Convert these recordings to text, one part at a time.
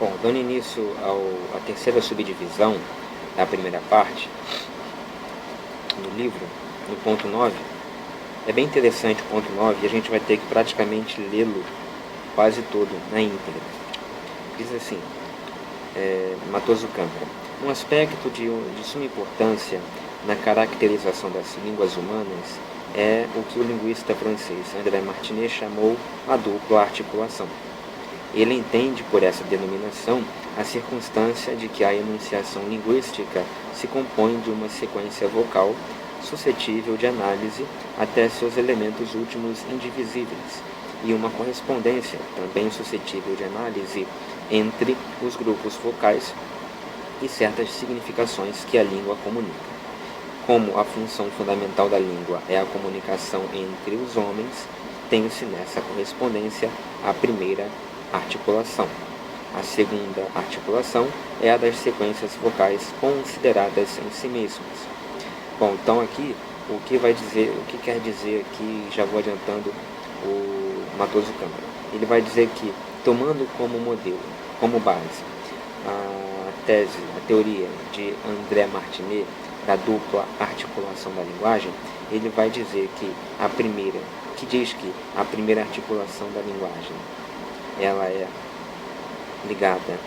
Bom, dando início à terceira subdivisão da primeira parte do livro, no ponto 9, é bem interessante o ponto 9 e a gente vai ter que praticamente lê-lo quase todo na íntegra. Diz assim, Matoso Câmara: um aspecto de suma importância na caracterização das línguas humanas é o que o linguista francês André Martinet chamou a dupla articulação. Ele entende por essa denominação a circunstância de que a enunciação linguística se compõe de uma sequência vocal suscetível de análise até seus elementos últimos indivisíveis, e uma correspondência, também suscetível de análise, entre os grupos vocais e certas significações que a língua comunica. Como a função fundamental da língua é a comunicação entre os homens, tem-se nessa correspondência a primeira articulação. A segunda articulação é a das sequências vocais consideradas em si mesmas. Bom, então aqui o que quer dizer aqui, já vou adiantando o Matoso Câmara. Ele vai dizer que, tomando como modelo, como base, a teoria de André Martinet da dupla articulação da linguagem, ele vai dizer que diz que a primeira articulação da linguagem ela é ligada,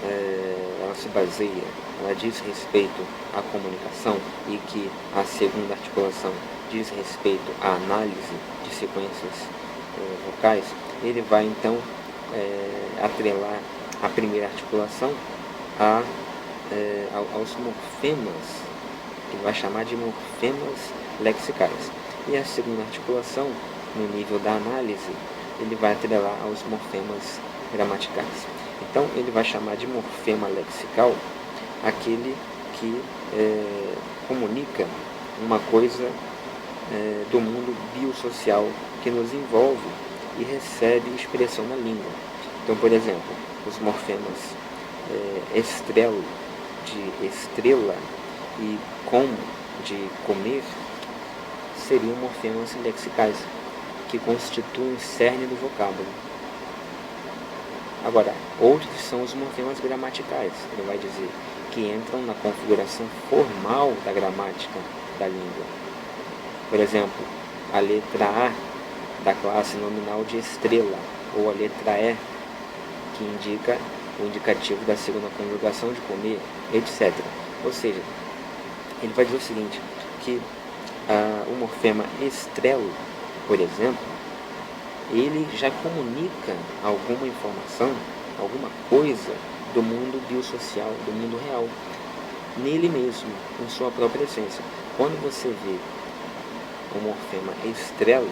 ela se baseia, ela diz respeito à comunicação, e que a segunda articulação diz respeito à análise de sequências vocais. Ele vai então atrelar a primeira articulação aos morfemas, ele vai chamar de morfemas lexicais, e a segunda articulação, no nível da análise, ele vai atrelar aos morfemas gramaticais. Então, ele vai chamar de morfema lexical aquele que comunica uma coisa do mundo biosocial que nos envolve e recebe expressão na língua. Então, por exemplo, os morfemas estrelo, de estrela, e como, de comer, seriam morfemas lexicais, que constituem o cerne do vocábulo. Agora, outros são os morfemas gramaticais, ele vai dizer, que entram na configuração formal da gramática da língua. Por exemplo, a letra A da classe nominal de estrela, ou a letra E, que indica o indicativo da segunda conjugação de comer, etc. Ou seja, ele vai dizer o seguinte, que o morfema estrelo, por exemplo, ele já comunica alguma informação, alguma coisa do mundo biosocial, do mundo real, nele mesmo, em sua própria essência. Quando você vê o morfema estrelo,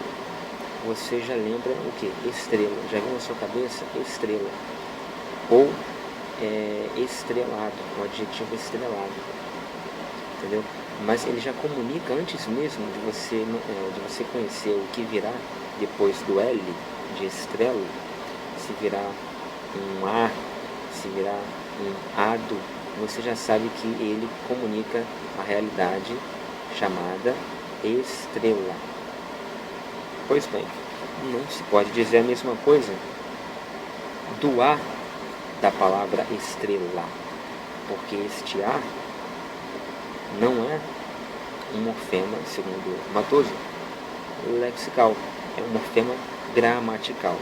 você já lembra o que? Estrela. Já vem na sua cabeça estrela. Ou estrelado, o adjetivo estrelado. Entendeu? Mas ele já comunica antes mesmo de você conhecer o que virá depois do L de estrela, se virar um A, se virar um ado, você já sabe que ele comunica a realidade chamada estrela. Pois bem, não se pode dizer a mesma coisa do A da palavra estrela, porque este A não é um morfema, segundo Matoso, lexical, é um morfema gramatical,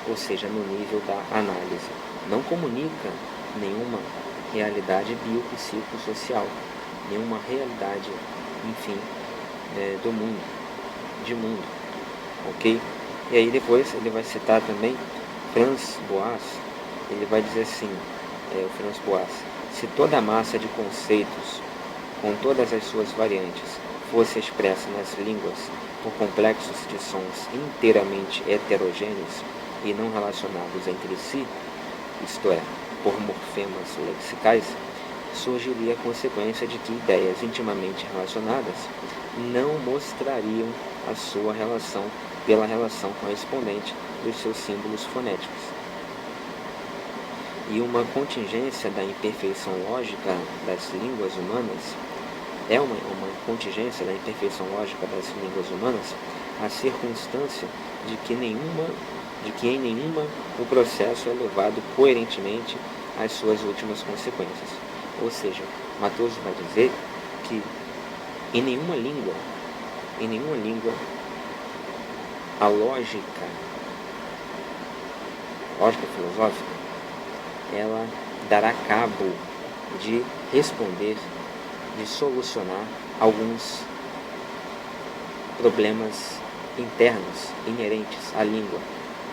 ou seja, no nível da análise. Não comunica nenhuma realidade biopsicossocial, nenhuma realidade, enfim, do mundo, de mundo, ok? E aí depois ele vai citar também Franz Boas, ele vai dizer assim, o Franz Boas: se toda a massa de conceitos, com todas as suas variantes, fosse expressa nas línguas por complexos de sons inteiramente heterogêneos e não relacionados entre si, isto é, por morfemas lexicais, surgiria a consequência de que ideias intimamente relacionadas não mostrariam a sua relação pela relação correspondente dos seus símbolos fonéticos. E uma contingência da imperfeição lógica das línguas humanas é uma contingência da imperfeição lógica das línguas humanas a circunstância de que nenhuma de que em nenhuma o processo é levado coerentemente às suas últimas consequências. Ou seja, Matoso vai dizer que em nenhuma língua, a lógica filosófica, ela dará cabo de responder, de solucionar alguns problemas internos, inerentes à língua.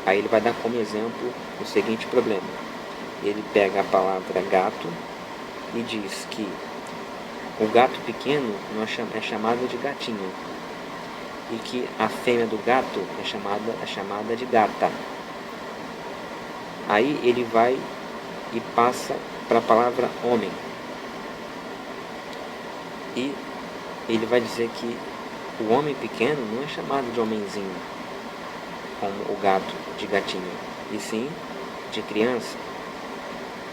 Aí ele vai dar como exemplo o seguinte problema. Ele pega a palavra gato e diz que o gato pequeno é chamado de gatinho e que a fêmea do gato é chamada de gata. Aí ele vai e passa para a palavra homem. E ele vai dizer que o homem pequeno não é chamado de homenzinho, como o gato de gatinho, e sim de criança.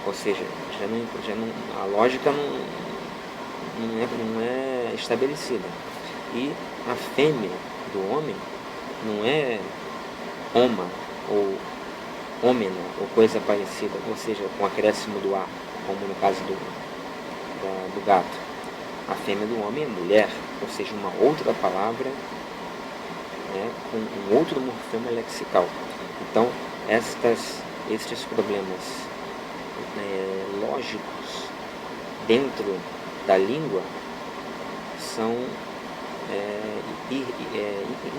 Ou seja, a lógica não é estabelecida. E a fêmea do homem não é oma ou homena ou coisa parecida, ou seja, com acréscimo do A, como no caso do gato. A fêmea do homem é mulher, ou seja, uma outra palavra, né, com um outro morfema lexical. Então, estes problemas lógicos dentro da língua são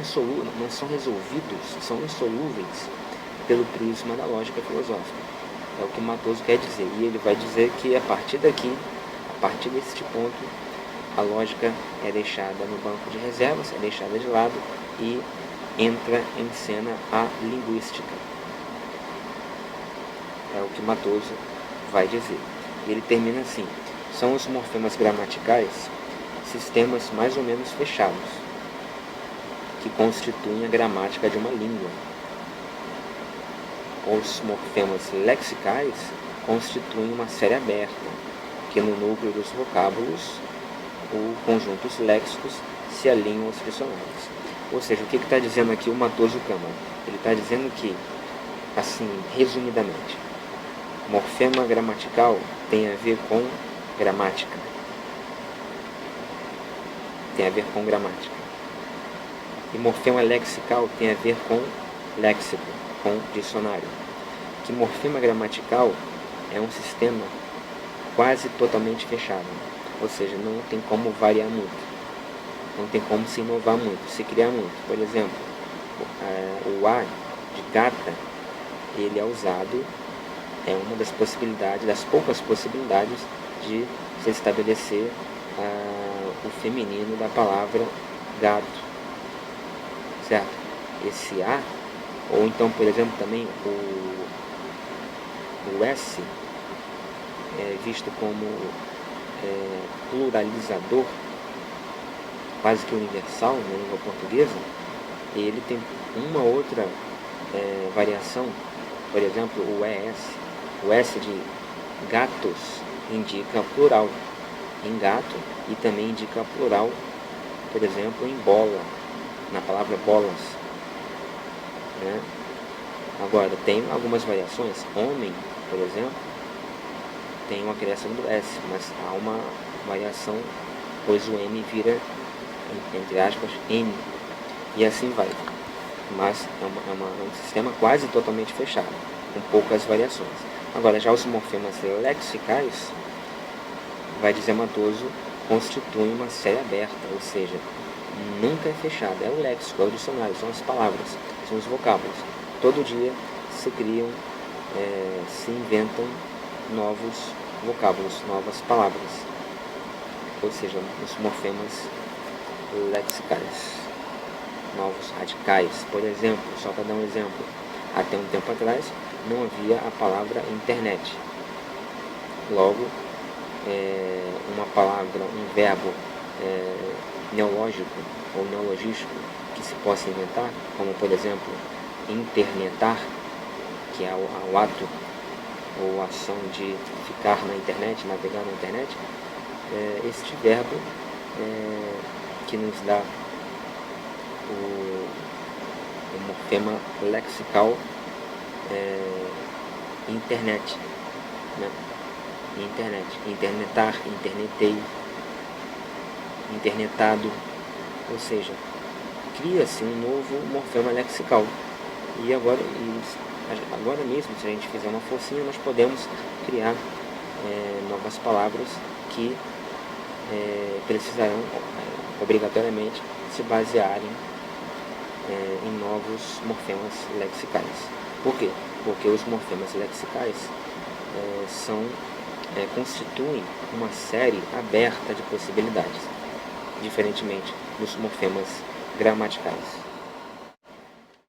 insolúveis, não são resolvidos, são insolúveis pelo prisma da lógica filosófica. É o que Matoso quer dizer. E ele vai dizer que a partir deste ponto, a lógica é deixada no banco de reservas, é deixada de lado e entra em cena a linguística. É o que Matoso vai dizer. E ele termina assim: são os morfemas gramaticais sistemas mais ou menos fechados, que constituem a gramática de uma língua. Os morfemas lexicais constituem uma série aberta, que no núcleo dos vocábulos ou conjuntos léxicos se alinham aos dicionários. Ou seja, o que está dizendo aqui o Matoso Câmara? Ele está dizendo que, assim, resumidamente, morfema gramatical tem a ver com gramática. E morfema lexical tem a ver com léxico, com dicionário. Que morfema gramatical é um sistema quase totalmente fechado. Ou seja, não tem como variar muito, não tem como se inovar muito, se criar muito. Por exemplo, o A de gata, ele é usado, é uma das possibilidades, das poucas possibilidades de se estabelecer o feminino da palavra gato, certo? Esse A, ou então, por exemplo, também o S, é visto como pluralizador, quase que universal na língua portuguesa. Ele tem uma outra variação. Por exemplo, o S de gatos indica plural em gato e também indica plural, por exemplo, em bola, na palavra bolas, né? Agora, tem algumas variações. Homem, por exemplo, tem uma criação do S, mas há uma variação, pois o M vira, entre aspas, N, e assim vai. Mas é um sistema quase totalmente fechado, com poucas variações. Agora, já os morfemas lexicais, vai dizer Matoso, constituem uma série aberta, ou seja, nunca é fechada. É o léxico, é o dicionário, são as palavras, são os vocábulos. Todo dia se criam, se inventam novos vocábulos, novas palavras, ou seja, os morfemas lexicais, novos radicais. Por exemplo, só para dar um exemplo, até um tempo atrás não havia a palavra internet. Logo, uma palavra, um verbo neológico ou neologístico que se possa inventar, como por exemplo internetar, que é o ato ou a ação de ficar na internet, navegar na internet. Este verbo que nos dá o morfema lexical internet, né? Internet, internetar, internetei, internetado, ou seja, cria-se um novo morfema lexical. E agora mesmo, se a gente fizer uma forcinha, nós podemos criar novas palavras que precisarão obrigatoriamente se basearem em novos morfemas lexicais. Por quê? Porque os morfemas lexicais constituem uma série aberta de possibilidades, diferentemente dos morfemas gramaticais.